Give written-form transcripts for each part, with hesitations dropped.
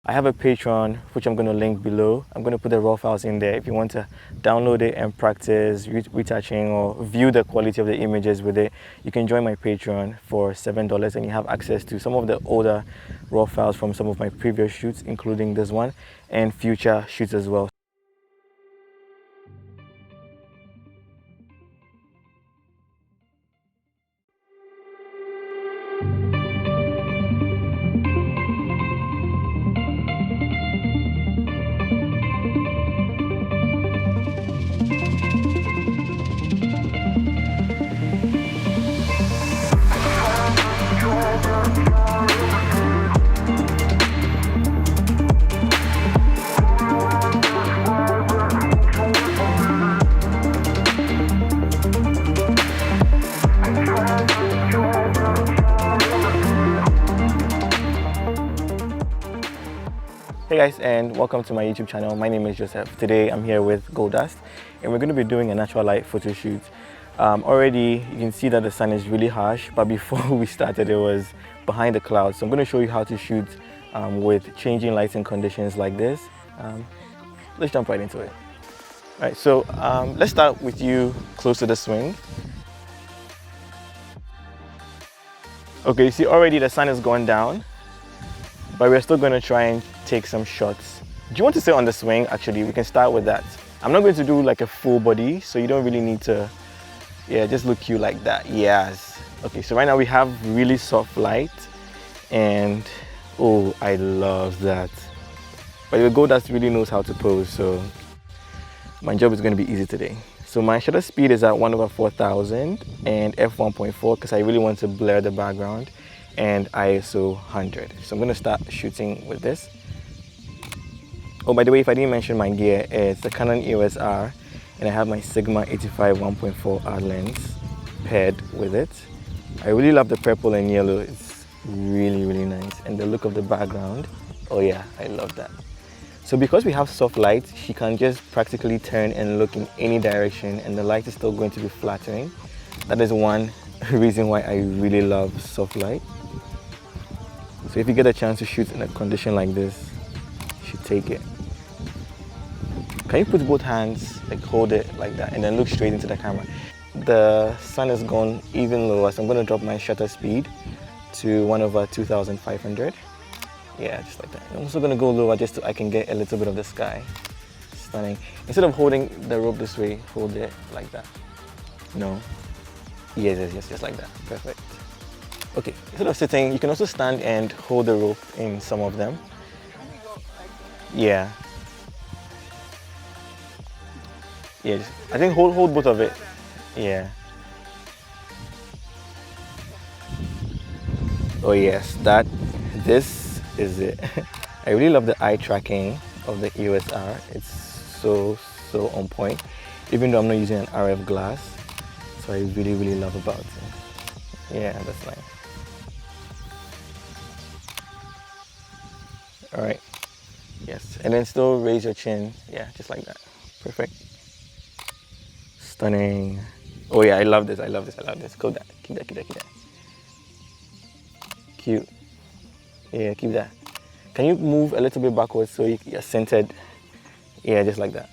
I have a Patreon, which I'm going to link below. I'm going to put the raw files in there if you want to download it and practice retouching or view the quality of the images with it. You can join my Patreon for $7 and you have access to some of the older raw files from some of my previous shoots, including this one, and future shoots as well. Hey guys, and welcome to my YouTube channel. My name is Joseph. Today I'm here with Goldust and we're going to be doing a natural light photo shoot. Already you can see that the sun is really harsh, but before we started it was behind the clouds. So I'm going to show you how to shoot with changing lighting conditions like this. Let's jump right into it. Alright, so let's start with you close to the swing. Okay, you see already the sun is going down, but we're still going to try and take some shots. Do you want to sit on the swing? Actually, we can start with that. I'm not going to do like a full body, so you don't really need to, just look cute like that. Yes. Okay, so right now we have really soft light and oh, I love that. But the Goldust really knows how to pose, so my job is going to be easy today. So my shutter speed is at 1/4000 and f1.4 because I really want to blur the background, and ISO 100. So I'm going to start shooting with this. Oh, by the way, if I didn't mention my gear, it's the Canon EOS R, and I have my Sigma 85 1.4 R lens paired with it. I really love the purple and yellow. It's really nice, and the look of the background. Oh yeah, I love that. So because we have soft light, she can just practically turn and look in any direction, and the light is still going to be flattering. That is one reason why I really love soft light. So if you get a chance to shoot in a condition like this, you should take it. Can you put both hands, like hold it like that, and then look straight into the camera? The sun is gone even lower, so I'm going to drop my shutter speed to 1/2500. Yeah, just like that. I'm also going to go lower just so I can get a little bit of the sky. Stunning. Instead of holding the rope this way, hold it like that. No. Yes, just like that. Perfect. Okay, instead of sitting, you can also stand and hold the rope in some of them. Yeah. Yeah, I think hold both of it. Yeah. Oh yes, this is it. I really love the eye tracking of the EOS R. It's so on point, even though I'm not using an RF glass. So I really love about it. Yeah, that's nice. All right. Yes, and then still raise your chin. Yeah, just like that. Perfect. Stunning. Oh yeah, I love this. Go that. Keep that. Cute. Yeah, keep that. Can you move a little bit backwards so you're centered? Yeah, just like that.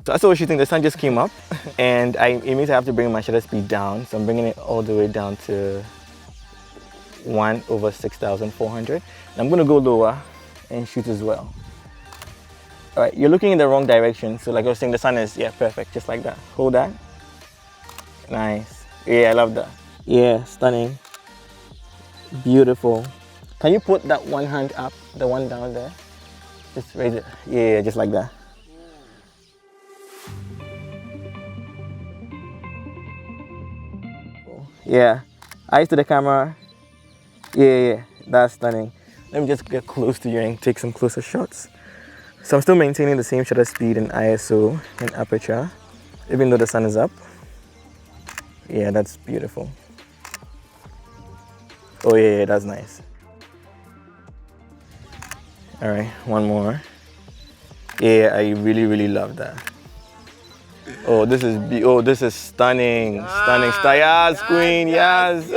So as I was shooting, the sun just came up and it means I have to bring my shutter speed down. So I'm bringing it all the way down to 1/6400. And I'm going to go lower and shoot as well. All right, you're looking in the wrong direction. So like I was saying, the sun is, yeah, perfect. Just like that. Hold that. Nice. Yeah, I love that. Yeah, stunning. Beautiful. Can you put that one hand up, the one down there? Just raise it. Yeah, just like that. Yeah. Eyes to the camera. Yeah, that's stunning. Let me just get close to you and take some closer shots. So I'm still maintaining the same shutter speed and ISO and aperture, even though the sun is up. Yeah, that's beautiful. Oh yeah, that's nice. All right, one more. Yeah, I really love that. Oh, this is stunning, stunning. Yes, queen, yes.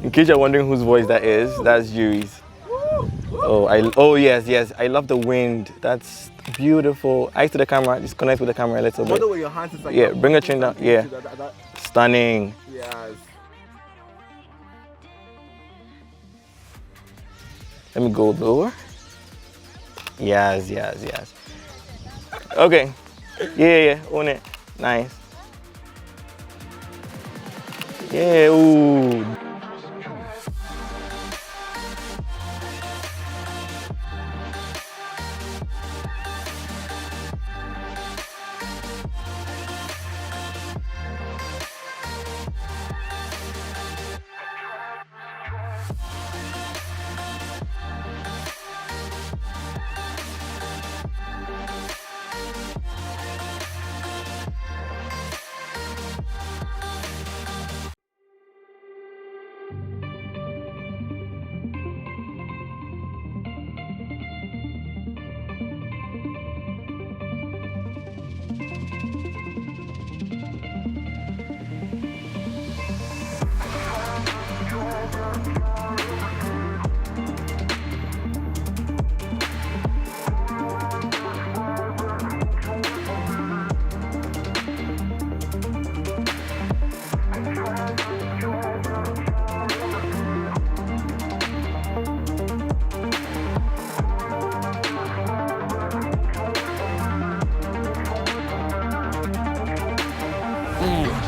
In case you're wondering whose voice that is, that's Yuri's. Oh yes, I love the wind. That's beautiful. Eyes to the camera. Just connect with the camera a little bit. With your hands, like yeah, bring your chin down. Yeah, stunning. Yes. Let me go lower. Yes. Okay. Yeah, own it. Nice. Yeah, ooh.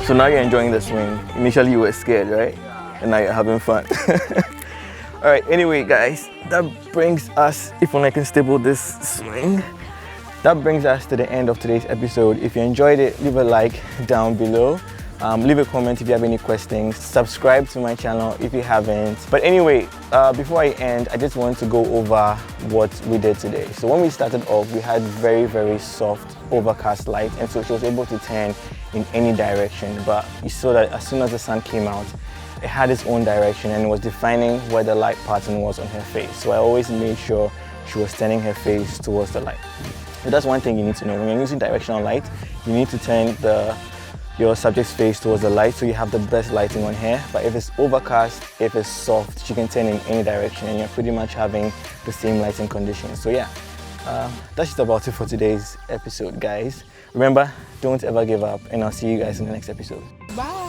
So now you're enjoying the swing. Initially you were scared, right? And now you're having fun. All right, anyway guys, that brings us, if only I can stable this swing, that brings us to the end of today's episode. If you enjoyed it, leave a like down below. Leave a comment if you have any questions. Subscribe to my channel if you haven't. But anyway, before I end, I just want to go over what we did today. So when we started off, we had very soft overcast light, and so she was able to turn in any direction. But you saw that as soon as the sun came out, it had its own direction and it was defining where the light pattern was on her face. So I always made sure she was turning her face towards the light. So that's one thing you need to know. When you're using directional light, you need to turn your subject's face towards the light so you have the best lighting on her. But if it's overcast, if it's soft, she can turn in any direction and you're pretty much having the same lighting conditions. So yeah, that's just about it for today's episode, guys. Remember, don't ever give up, and I'll see you guys in the next episode. Bye.